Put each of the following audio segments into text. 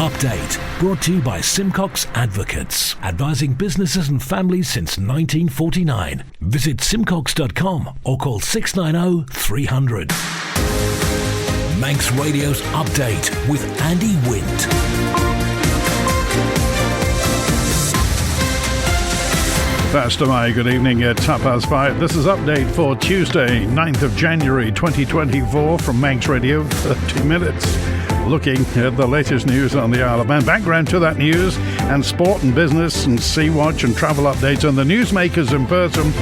Update, brought to you by Simcox Advocates, advising businesses and families since 1949. Visit simcox.com or call 690 300. Manx Radio's Update with Andy Wint. First of May, good evening at 5:30. This is Update for Tuesday, 9th of January 2024 from Manx Radio. 30 minutes looking at the latest news on the Isle of Man. Background to that news and sport and business and Sea Watch and travel updates on the newsmakers in person.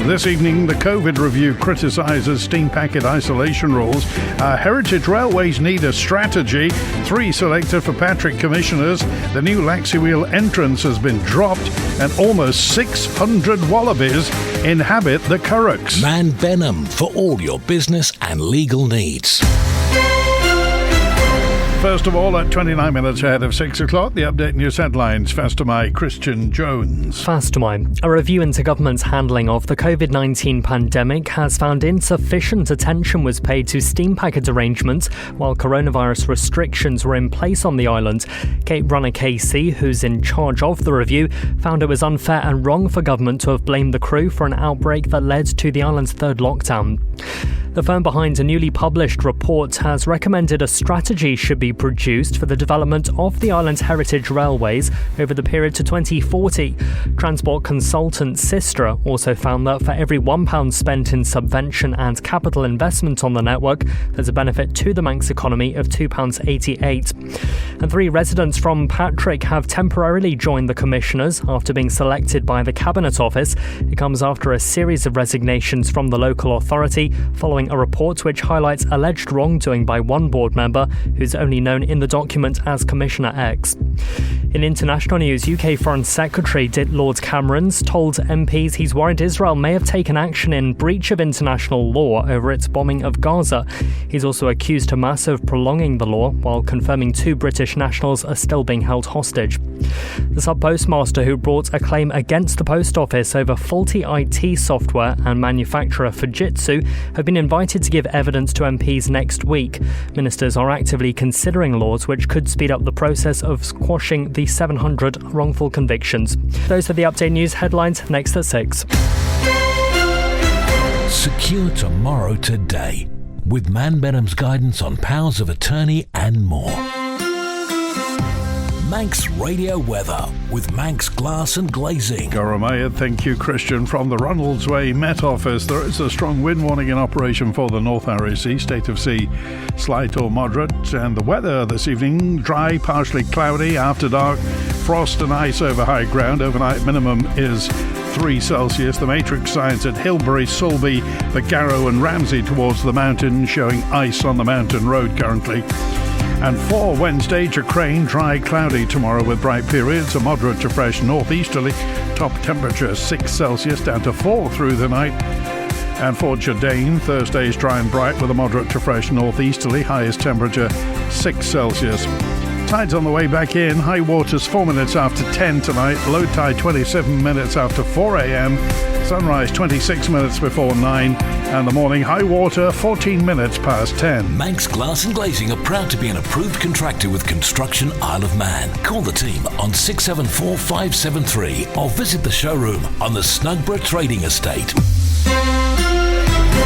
This evening, the COVID review criticises steam packet isolation rules. Heritage Railways need a strategy. 3 selected for Patrick Commissioners. The new Laxey Wheel entrance has been dropped, and almost 600 wallabies inhabit the Currachs. Man Benham for all your business and legal needs. First of all, at 29 minutes ahead of 6 o'clock, the Update News headlines. First to my Christian Jones. Fast to my. A review into government's handling of the COVID-19 pandemic has found insufficient attention was paid to steam packet arrangements while coronavirus restrictions were in place on the island. Cape Runner KC, who's in charge of the review, found it was unfair and wrong for government to have blamed the crew for an outbreak that led to the island's third lockdown. The firm behind a newly published report has recommended a strategy should be produced for the development of the island's heritage railways over the period to 2040. Transport consultant Sistra also found that for every £1 spent in subvention and capital investment on the network, there's a benefit to the Manx economy of £2.88. And 3 residents from Patrick have temporarily joined the commissioners after being selected by the Cabinet Office. It comes after a series of resignations from the local authority following a report which highlights alleged wrongdoing by one board member who's only known in the document as Commissioner X. In international news, UK Foreign Secretary Lord Cameron's told MPs he's worried Israel may have taken action in breach of international law over its bombing of Gaza. He's also accused Hamas of prolonging the law while confirming 2 British nationals are still being held hostage. The sub-postmaster who brought a claim against the post office over faulty IT software and manufacturer Fujitsu have been invited to give evidence to MPs next week. Ministers are actively considering laws which could speed up the process of quashing the 700 wrongful convictions. Those are the Update News headlines. Next at 6. Secure tomorrow today with Man Benham's guidance on powers of attorney and more. Manx Radio weather with Manx Glass and Glazing. Goramaya, thank you, Christian. From the Ronaldsway Met Office, there is a strong wind warning in operation for the North RAC. State of sea, slight or moderate. And the weather this evening, dry, partially cloudy, after dark, frost and ice over high ground. Overnight minimum is 3 Celsius. The matrix signs at Hilbury, Sulby, the Garrow and Ramsey towards the mountain, showing ice on the mountain road currently. And for Wednesday, Crane, dry, cloudy tomorrow with bright periods, a moderate to fresh northeasterly. Top temperature 6 Celsius down to 4 through the night. And for Jardine, Thursday's dry and bright with a moderate to fresh northeasterly, highest temperature 6 Celsius. Tides on the way back in, high waters 4 minutes after 10 tonight, low tide 27 minutes after 4 a.m, sunrise 26 minutes before 9, and the morning high water 14 minutes past 10. Manx Glass and Glazing are proud to be an approved contractor with Construction Isle of Man. Call the team on 674 573 or visit the showroom on the Snugborough Trading Estate.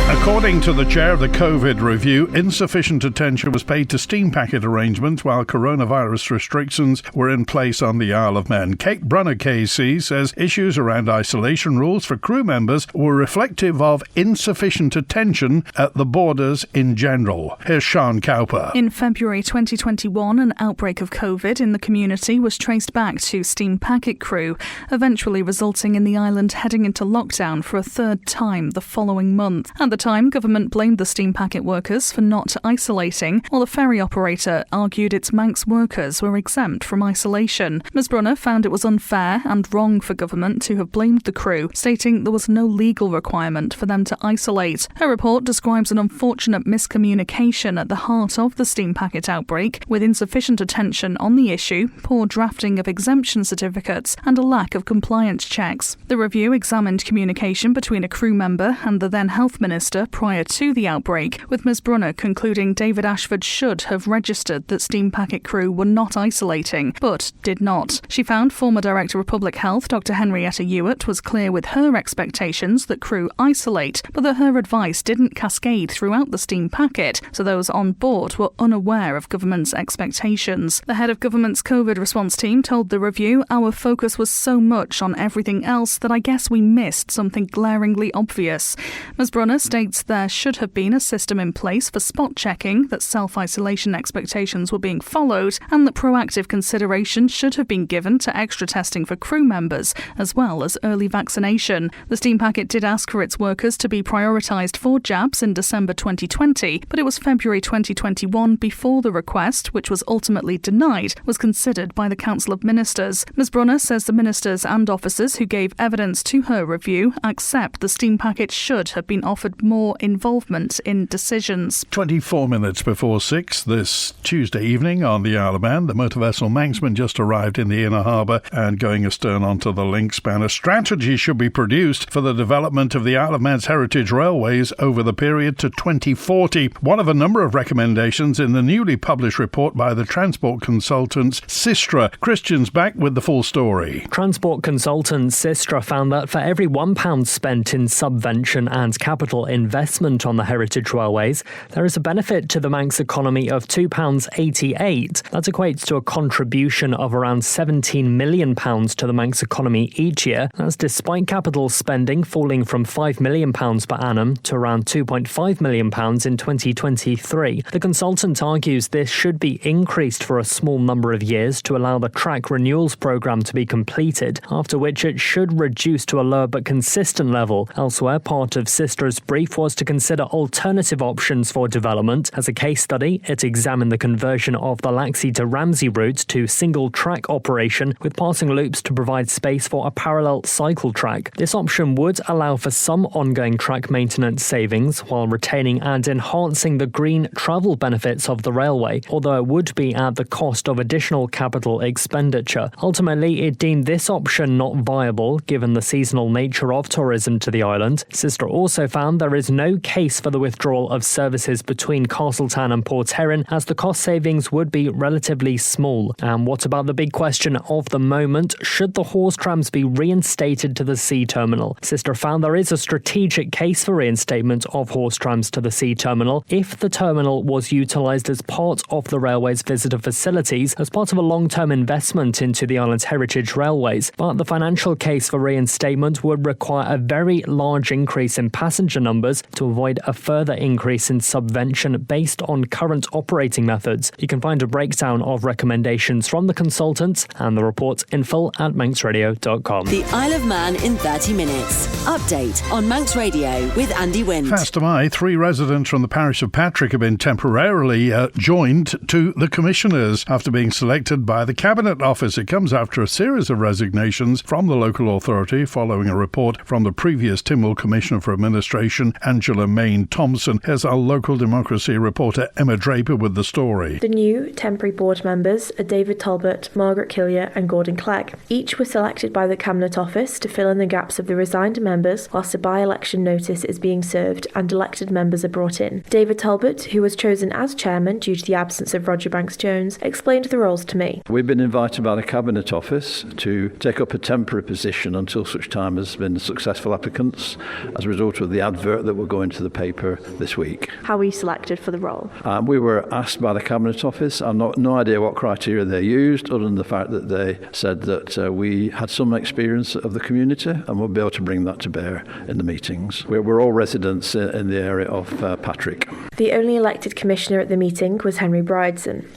According to the chair of the COVID review, insufficient attention was paid to steam packet arrangements while coronavirus restrictions were in place on the Isle of Man. Cape Brunner KC says issues around isolation rules for crew members were reflective of insufficient attention at the borders in general. Here's Sean Cowper. In February 2021, an outbreak of COVID in the community was traced back to steam packet crew, eventually resulting in the island heading into lockdown for a 3rd time the following month. At the time, government blamed the steam packet workers for not isolating, while the ferry operator argued its Manx workers were exempt from isolation. Ms Brunner found it was unfair and wrong for government to have blamed the crew, stating there was no legal requirement for them to isolate. Her report describes an unfortunate miscommunication at the heart of the steam packet outbreak, with insufficient attention on the issue, poor drafting of exemption certificates, and a lack of compliance checks. The review examined communication between a crew member and the then Health Minister Minister prior to the outbreak, with Ms Brunner concluding David Ashford should have registered that steam packet crew were not isolating, but did not. She found former Director of Public Health Dr Henrietta Ewart was clear with her expectations that crew isolate, but that her advice didn't cascade throughout the steam packet, so those on board were unaware of government's expectations. The head of government's COVID response team told the Review, "Our focus was so much on everything else that I guess we missed something glaringly obvious." Ms Brunner states there should have been a system in place for spot checking, that self-isolation expectations were being followed, and that proactive consideration should have been given to extra testing for crew members, as well as early vaccination. The steam packet did ask for its workers to be prioritised for jabs in December 2020, but it was February 2021 before the request, which was ultimately denied, was considered by the Council of Ministers. Ms Brunner says the ministers and officers who gave evidence to her review accept the steam packet should have been offered more involvement in decisions. 24 minutes before 6 this Tuesday evening on the Isle of Man, the motor vessel Manxman just arrived in the inner harbour and going astern onto the link span. A strategy should be produced for the development of the Isle of Man's heritage railways over the period to 2040. One of a number of recommendations in the newly published report by the transport consultants Sistra. Christian's back with the full story. Transport consultant Sistra found that for every £1 spent in subvention and capital investment on the heritage railways, there is a benefit to the Manx economy of £2.88. That equates to a contribution of around £17 million to the Manx economy each year. That's despite capital spending falling from £5 million per annum to around £2.5 million in 2023. The consultant argues this should be increased for a small number of years to allow the track renewals programme to be completed, after which it should reduce to a lower but consistent level. Elsewhere, part of Sistra's brief was to consider alternative options for development. As a case study, it examined the conversion of the Laxey to Ramsey route to single-track operation with passing loops to provide space for a parallel cycle track. This option would allow for some ongoing track maintenance savings while retaining and enhancing the green travel benefits of the railway, although it would be at the cost of additional capital expenditure. Ultimately, it deemed this option not viable given the seasonal nature of tourism to the island. Sistra also found there is no case for the withdrawal of services between Castletown and Port Heron, as the cost savings would be relatively small. And what about the big question of the moment? Should the horse trams be reinstated to the sea terminal? Sistra found there is a strategic case for reinstatement of horse trams to the sea terminal if the terminal was utilised as part of the railway's visitor facilities as part of a long-term investment into the island's heritage railways. But the financial case for reinstatement would require a very large increase in passenger numbers to avoid a further increase in subvention based on current operating methods. You can find a breakdown of recommendations from the consultants and the report in full at manxradio.com. The Isle of Man in 30 minutes. Update on Manx Radio with Andy Wint. Fast to my, 3 residents from the parish of Patrick have been temporarily joined to the commissioners after being selected by the Cabinet Office. It comes after a series of resignations from the local authority following a report from the previous Tynwald Commissioner for Administration, Angela Main Thompson. Here's our local democracy reporter Emma Draper with the story. The new temporary board members are David Talbot, Margaret Killier and Gordon Clegg. Each were selected by the Cabinet Office to fill in the gaps of the resigned members whilst a by-election notice is being served and elected members are brought in. David Talbot, who was chosen as chairman due to the absence of Roger Banks-Jones, explained the roles to me. We've been invited by the Cabinet Office to take up a temporary position until such time as been successful applicants as a result of the advert that will go into the paper this week. How were you selected for the role? We were asked by the Cabinet Office. I've no idea what criteria they used, other than the fact that they said that we had some experience of the community and we'll be able to bring that to bear in the meetings. We're all residents in the area of Patrick. The only elected commissioner at the meeting was Henry Brydeson.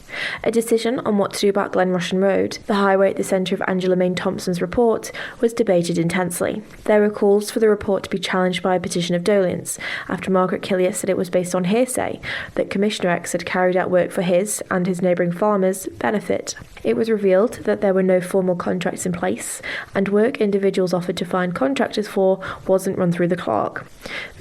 A decision on what to do about Glen Rushen Road, the highway at the centre of Angela Main Thompson's report, was debated intensely. There were calls for the report to be challenged by a petition of dolence, after Margaret Killier said it was based on hearsay that Commissioner X had carried out work for his and his neighbouring farmers' benefit. It was revealed that there were no formal contracts in place, and work individuals offered to find contractors for wasn't run through the clerk.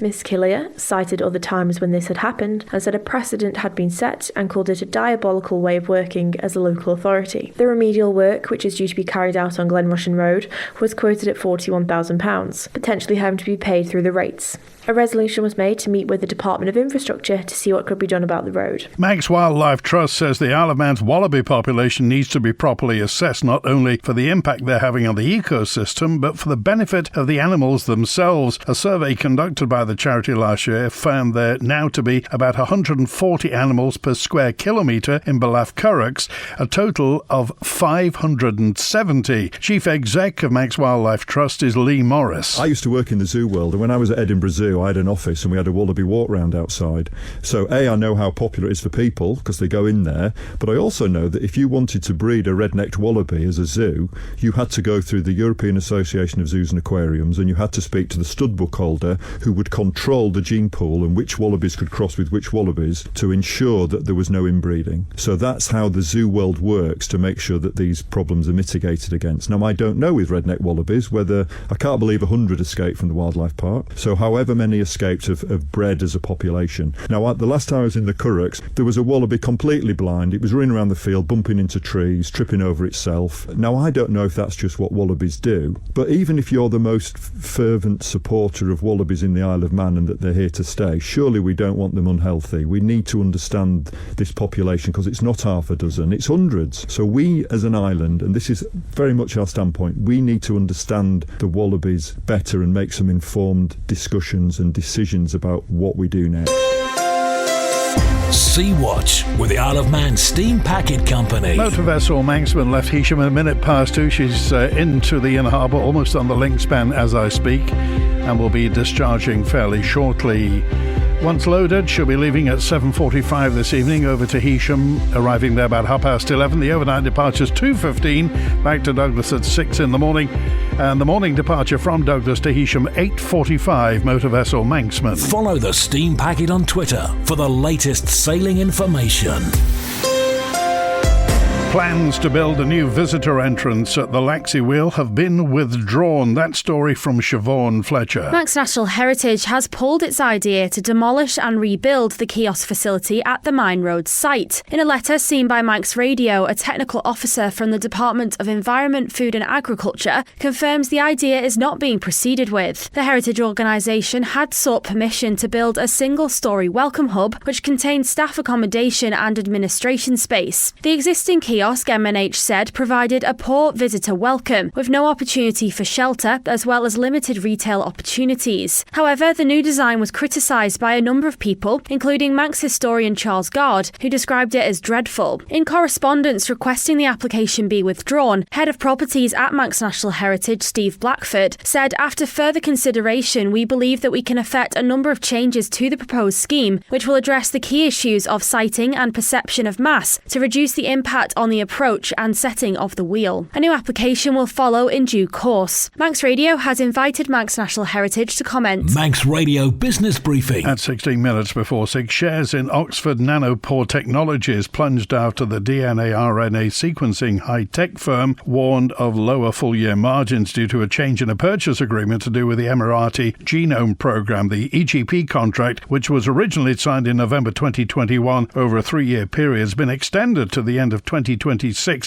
Miss Killier cited other times when this had happened and said a precedent had been set and called it a diabolical way of working as a local authority. The remedial work, which is due to be carried out on Glen Rushen Road, was quoted at £41,000, potentially having to be paid through the rates. A resolution was made to meet with the Department of Infrastructure to see what could be done about the road. Manx Wildlife Trust says the Isle of Man's wallaby population needs to be properly assessed, not only for the impact they're having on the ecosystem, but for the benefit of the animals themselves. A survey conducted by the charity last year found there now to be about 140 animals per square kilometre in Belaf Currachs, a total of 570. Chief Exec of Manx Wildlife Trust is Lee Morris. I used to work in the zoo world, and when I was at Edinburgh Zoo, I had an office and we had a wallaby walk round outside. So I know how popular it is for people because they go in there, but I also know that if you wanted to breed a red-necked wallaby as a zoo, you had to go through the European Association of Zoos and Aquariums, and you had to speak to the stud book holder who would control the gene pool and which wallabies could cross with which wallabies to ensure that there was no inbreeding. So that's how the zoo world works to make sure that these problems are mitigated against. Now, I don't know with red-necked wallabies whether, I can't believe 100 escaped from the wildlife park, so however many escaped have bred as a population. Now, the last time I was in the Currachs, there was a wallaby completely blind. It was running around the field, bumping into trees, tripping over itself. Now, I don't know if that's just what wallabies do, but even if you're the most fervent supporter of wallabies in the Isle of Man and that they're here to stay, surely we don't want them unhealthy. We need to understand this population because it's not half a dozen, it's hundreds. So we as an island, and this is very much our standpoint, we need to understand the wallabies better and make some informed discussions and decisions about what we do next. Sea Watch with the Isle of Man Steam Packet Company. Motor vessel Manxman left Heysham a minute past 2. She's into the inner harbour, almost on the link span as I speak, and will be discharging fairly shortly. Once loaded, she'll be leaving at 7:45 this evening over to Heysham, arriving there about 11:30. The overnight departure's 2:15, back to Douglas at 6 in the morning. And the morning departure from Douglas to Heysham, 8:45, motor vessel Manxman. Follow the Steam Packet on Twitter for the latest sailing information. Plans to build a new visitor entrance at the Laxey Wheel have been withdrawn. That story from Siobhan Fletcher. Manx National Heritage has pulled its idea to demolish and rebuild the kiosk facility at the Mine Road site. In a letter seen by Manx Radio, a technical officer from the Department of Environment, Food and Agriculture confirms the idea is not being proceeded with. The Heritage organisation had sought permission to build a single-storey welcome hub which contains staff accommodation and administration space. The existing kiosk, MNH said, provided a poor visitor welcome, with no opportunity for shelter, as well as limited retail opportunities. However, the new design was criticised by a number of people, including Manx historian Charles Gard, who described it as dreadful. In correspondence requesting the application be withdrawn, Head of Properties at Manx National Heritage, Steve Blackford, said, after further consideration, we believe that we can effect a number of changes to the proposed scheme, which will address the key issues of siting and perception of mass to reduce the impact on the approach and setting of the wheel. A new application will follow in due course. Manx Radio has invited Manx National Heritage to comment. Manx Radio Business Briefing. At 16 minutes before 6, shares in Oxford Nanopore Technologies plunged after the DNA-RNA sequencing high-tech firm warned of lower full-year margins due to a change in a purchase agreement to do with the Emirati Genome Programme. The EGP contract, which was originally signed in November 2021 over a 3-year period, has been extended to the end of 2026.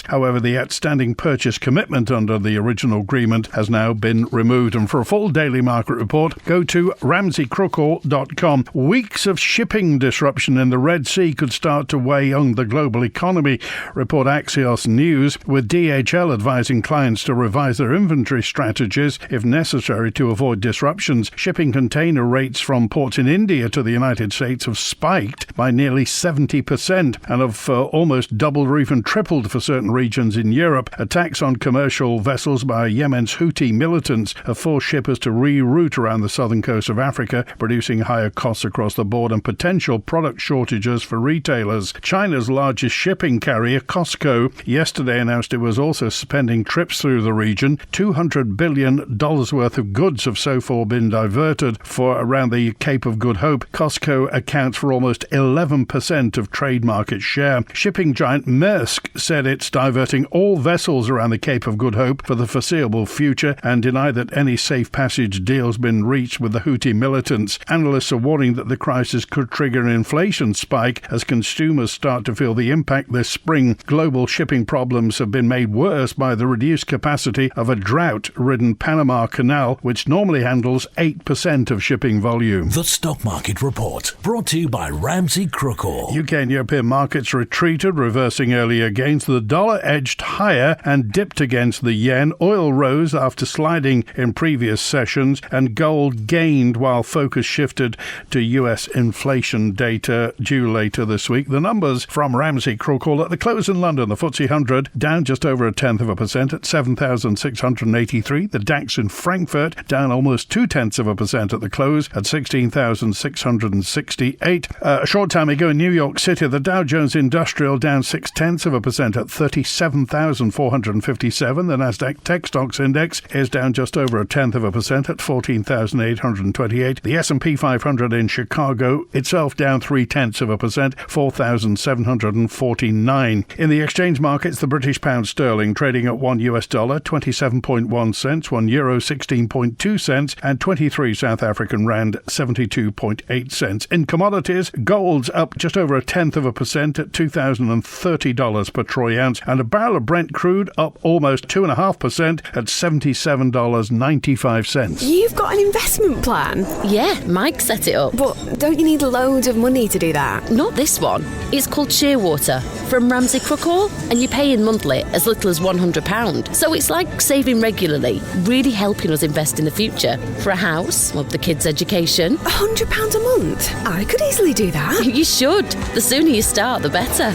However, the outstanding purchase commitment under the original agreement has now been removed. And for a full daily market report, go to ramseycrookall.com. Weeks of shipping disruption in the Red Sea could start to weigh on the global economy, report Axios News, with DHL advising clients to revise their inventory strategies if necessary to avoid disruptions. Shipping container rates from ports in India to the United States have spiked by nearly 70% and have almost doubled or even tripled for certain regions in Europe. Attacks on commercial vessels by Yemen's Houthi militants have forced shippers to reroute around the southern coast of Africa, producing higher costs across the board and potential product shortages for retailers. China's largest shipping carrier, Costco, yesterday announced it was also suspending trips through the region. $200 billion worth of goods have so far been diverted for around the Cape of Good Hope. Costco accounts for almost 11% of trade market share. Shipping giant Maersk said it's diverting all vessels around the Cape of Good Hope for the foreseeable future and denied that any safe passage deal's been reached with the Houthi militants. Analysts are warning that the crisis could trigger an inflation spike as consumers start to feel the impact this spring. Global shipping problems have been made worse by the reduced capacity of a drought-ridden Panama Canal, which normally handles 8% of shipping volume. The Stock Market Report, brought to you by Laxey Wheel. UK and European markets retreated, reversing earlier gains. The dollar edged higher and dipped against the yen. Oil rose after sliding in previous sessions, and gold gained while focus shifted to US inflation data due later this week. The numbers from Laxey Wheel at the close in London. The FTSE 100 down just over 0.1% at 7,683. The DAX in Frankfurt down almost 0.2% at the close at 16,668. A short time ago in New York City, the Dow Jones Industrial down 0.6% at 37,457. The Nasdaq Tech Stocks Index is down just over 0.1% at 14,828. The S&P 500 in Chicago itself down 0.3%, 4,749. In the exchange markets, the British pound sterling trading at $1 27.1 cents, €1 16.2 cents, and 23 South African rand 72.8 cents. In commodities, gold's up just over 0.1% at $2,030 per troy ounce, and a barrel of Brent crude up almost 2.5% at $77.95. You've got an investment plan? Yeah, Mike set it up. But don't you need loads of money to do that? Not this one. It's called Shearwater from Laxey Wheel, and you pay in monthly as little as £100. So it's like saving regularly, really helping us invest in the future. For a house, or the kids' education. £100 a month? I could easily do that. You should. The sooner you start, the better.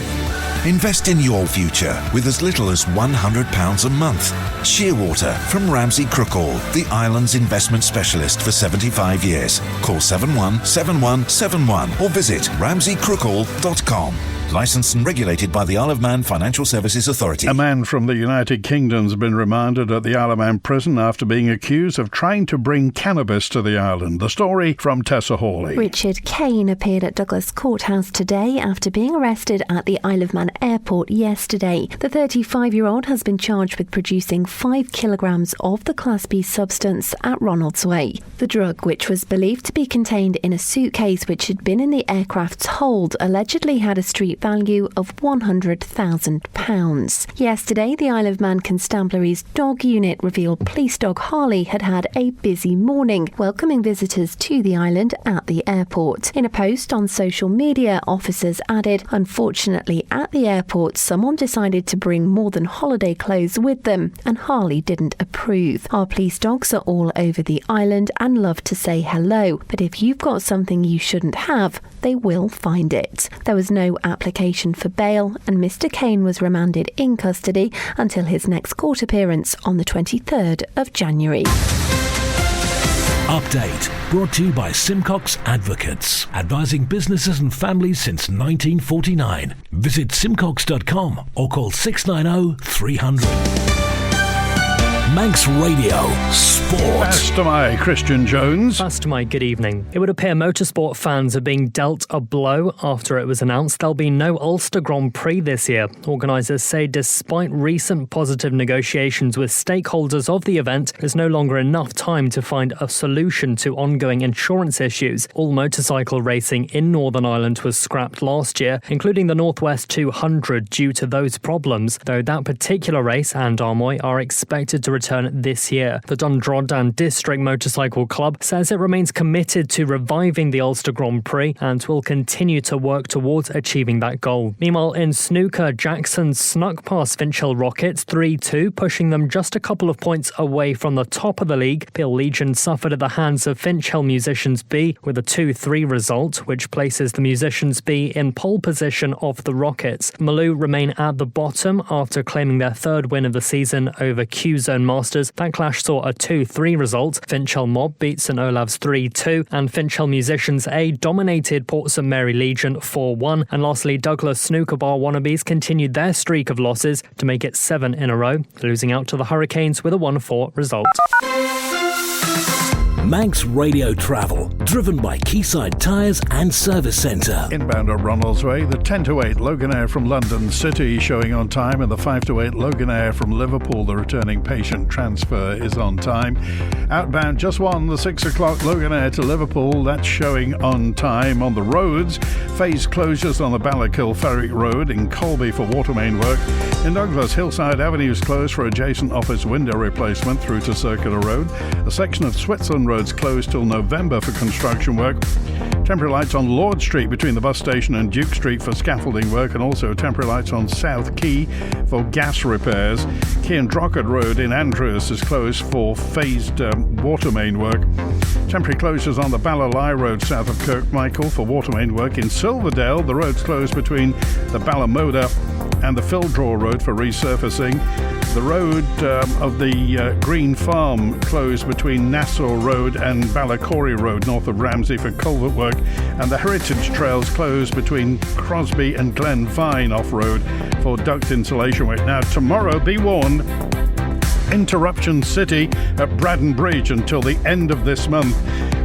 Invest in your future with as little as £100 a month. Shearwater from Laxey Wheel, the island's investment specialist for 75 years. Call 717171 or visit ramseycrookall.com. Licensed and regulated by the Isle of Man Financial Services Authority. A man from the United Kingdom has been remanded at the Isle of Man prison after being accused of trying to bring cannabis to the island. The story from Tessa Hawley. Richard Kane appeared at Douglas Courthouse today after being arrested at the Isle of Man airport yesterday. The 35-year-old has been charged with producing 5 kilograms of the Class B substance at Ronaldsway. The drug, which was believed to be contained in a suitcase which had been in the aircraft's hold, allegedly had a street value of £100,000. Yesterday, the Isle of Man Constabulary's dog unit revealed police dog Harley had had a busy morning, welcoming visitors to the island at the airport. In a post on social media, officers added, "Unfortunately, at the airport, someone decided to bring more than holiday clothes with them, and Harley didn't approve. Our police dogs are all over the island and love to say hello, but if you've got something you shouldn't have, they will find it." There was no application for bail, and Mr. Kane was remanded in custody until his next court appearance on the 23rd of January. Update brought to you by Simcox Advocates, advising businesses and families since 1949. Visit simcox.com or call 690 300. Manx Radio Sport. Pastor Mike, Christian Jones. Pastor Mike, good evening. It would appear motorsport fans are being dealt a blow after it was announced there'll be no Ulster Grand Prix this year. Organisers say despite recent positive negotiations with stakeholders of the event, there's no longer enough time to find a solution to ongoing insurance issues. All motorcycle racing in Northern Ireland was scrapped last year, including the Northwest 200 due to those problems, though that particular race and Armoy are expected to return this year. The Dundrodan District Motorcycle Club says it remains committed to reviving the Ulster Grand Prix and will continue to work towards achieving that goal. Meanwhile, in snooker, Jackson snuck past Finchhill Rockets 3-2, pushing them just a couple of points away from the top of the league. Peel Legion suffered at the hands of Finchhill Musicians B with a 2-3 result, which places the Musicians B in pole position of the Rockets. Maloo remain at the bottom after claiming their third win of the season over Q-Zone Masters. That clash saw a 2-3 result. Finchhill Mob beat St Olaf's 3-2, and Finchhill Musicians A dominated Port St Mary Legion 4-1. And lastly, Douglas Snooker Bar Wallabies continued their streak of losses to make it 7 in a row, losing out to the Hurricanes with a 1-4 result. Manx Radio Travel, driven by Quayside Tyres and Service Centre. Inbound at Ronalds Way, the 10 to 8 Loganair from London City showing on time, and the 5 to 8 Loganair from Liverpool, the returning patient transfer, is on time. Outbound just one, the 6 o'clock Loganair to Liverpool, that's showing on time. On the roads, phased closures on the Ballakill Ferry Road in Colby for water main work. In Douglas, Hillside Avenue is closed for adjacent office window replacement through to Circular Road. A section of Switzerland Road's closed till November for construction work. Temporary lights on Lord Street between the bus station and Duke Street for scaffolding work, and also temporary lights on South Quay for gas repairs. Quay and Drogheda Road in Andrews is closed for phased water main work. Temporary closures on the Ballalai Road south of Kirkmichael for water main work. In Silverdale, the road's closed between the Ballamoda and the Fildraw Road for resurfacing. The road of the Green Farm closed between Nassau Road and Ballacory Road north of Ramsey for culvert work, and the Heritage Trails closed between Crosby and Glen Vine off-road for duct insulation work. Now tomorrow, be warned, Interruption City at Braddon Bridge until the end of this month.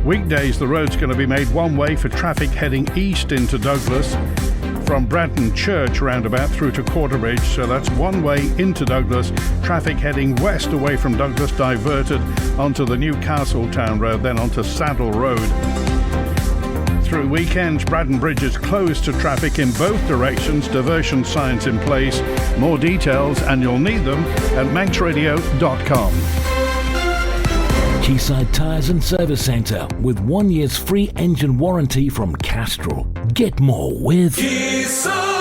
Weekdays, the road's going to be made one way for traffic heading east into Douglas from Braddon Church roundabout through to Quarterbridge, so that's one way into Douglas. Traffic heading west away from Douglas diverted onto the Newcastle Town Road, then onto Saddle Road. Through weekends, Braddon Bridge is closed to traffic in both directions, diversion signs in place. More details, and you'll need them, at manxradio.com. Quayside Tyres and Service Centre with 1 year's free engine warranty from Castrol. Get more with Quayside.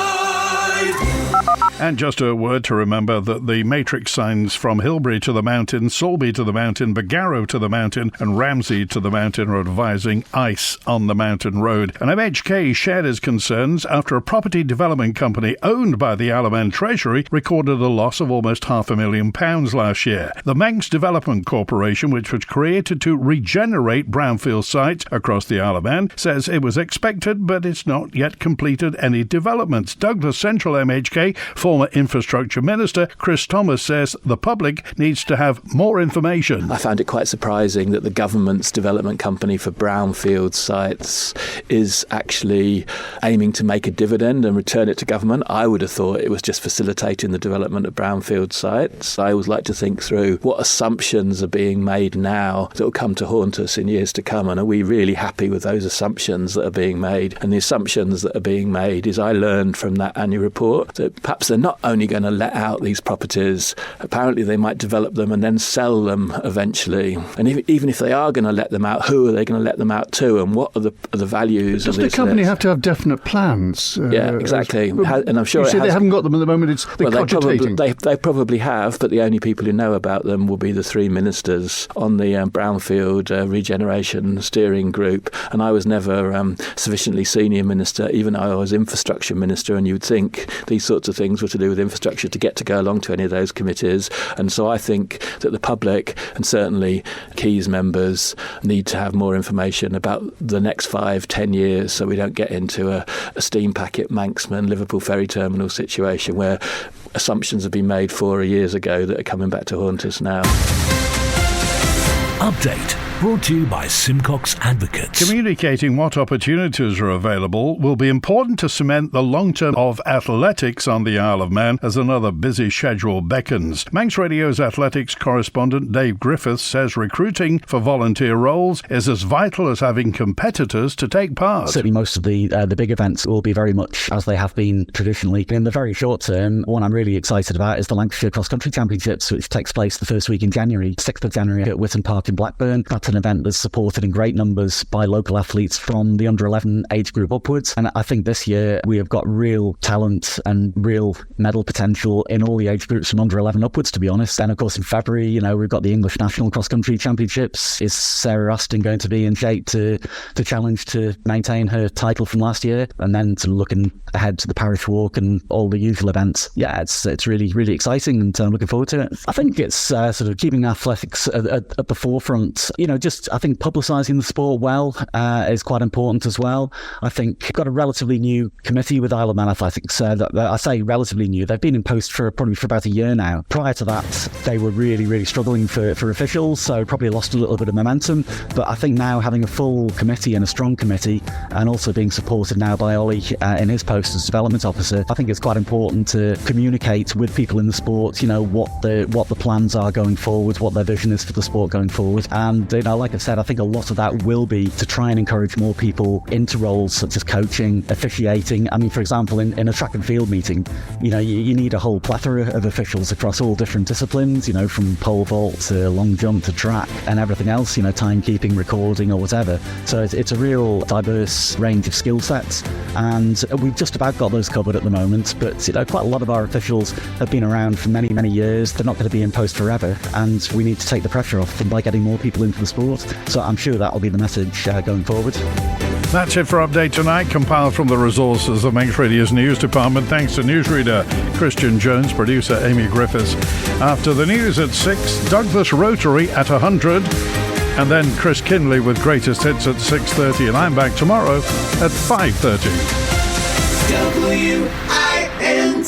And just a word to remember that the matrix signs from Hilbury to the Mountain, Solby to the Mountain, Barrow to the Mountain and Ramsey to the Mountain are advising ice on the Mountain Road. And MHK shared his concerns after a property development company owned by the Isle of Man Treasury recorded a loss of almost £500,000 last year. The Manx Development Corporation, which was created to regenerate brownfield sites across the Isle of Man, says it was expected, but it's not yet completed any developments. Douglas Central MHK former Infrastructure Minister Chris Thomas says the public needs to have more information. I found it quite surprising that the government's development company for brownfield sites is actually aiming to make a dividend and return it to government. I would have thought it was just facilitating the development of brownfield sites. I always like to think through what assumptions are being made now that will come to haunt us in years to come, and are we really happy with those assumptions that are being made? And the assumptions that are being made is, I learned from that annual report that perhaps they're not only going to let out these properties, apparently they might develop them and then sell them eventually. And even if they are going to let them out, who are they going to let them out to, and what are the values Does of this? Does the company have to have definite plans? Yeah, exactly. And I'm sure you say they haven't got them at the moment. They're cogitating. They probably have, but the only people who know about them will be the three ministers on the Brownfield Regeneration Steering Group. And I was never sufficiently senior minister, even though I was infrastructure minister, and you'd think these sorts of things were to do with infrastructure to get to go along to any of those committees. And so I think that the public, and certainly Quays members, need to have more information about the next 5-10 years, so we don't get into a steam packet Manxman Liverpool ferry terminal situation where assumptions have been made 4 years ago that are coming back to haunt us now. Update brought to you by Simcox Advocates. Communicating what opportunities are available will be important to cement the long term of athletics on the Isle of Man as another busy schedule beckons. Manx Radio's athletics correspondent Dave Griffiths says recruiting for volunteer roles is as vital as having competitors to take part. Certainly most of the big events will be very much as they have been traditionally. In the very short term, one I'm really excited about is the Lancashire Cross Country Championships, which takes place the first week in January, 6th of January at Witton Park in Blackburn. That's an event that's supported in great numbers by local athletes from the under-11 age group upwards. And I think this year we have got real talent and real medal potential in all the age groups from under-11 upwards, to be honest. And of course in February, we've got the English National Cross Country Championships. Is Sarah Aston going to be in shape to challenge to maintain her title from last year? And then to looking ahead to the Parish Walk and all the usual events. Yeah, it's really, really exciting, and I'm looking forward to it. I think it's sort of keeping athletics at the forefront. I think publicising the sport well is quite important as well. I think we've got a relatively new committee with Isle of Man Athletics. I say relatively new. They've been in post for about a year now. Prior to that, they were really, really struggling for officials, so probably lost a little bit of momentum. But I think now having a full committee and a strong committee, and also being supported now by Ollie in his post as development officer, I think it's quite important to communicate with people in the sport, what the plans are going forward, what their vision is for the sport going forward. And like I said, I think a lot of that will be to try and encourage more people into roles such as coaching, officiating. I mean, for example, in a track and field meeting, you need a whole plethora of officials across all different disciplines, from pole vault to long jump to track and everything else, timekeeping, recording or whatever. So it's a real diverse range of skill sets, and we've just about got those covered at the moment. But quite a lot of our officials have been around for many, many years. They're not going to be in post forever, and we need to take the pressure off them by getting more people into the sport. So I'm sure that will be the message going forward. That's it for Update Tonight, compiled from the resources of Manx Radio's news department. Thanks to newsreader Christian Jones, producer Amy Griffiths. After the news at 6, Douglas Rotary at 100, and then Chris Kinley with Greatest Hits at 6:30, and I'm back tomorrow at 5:30. WINT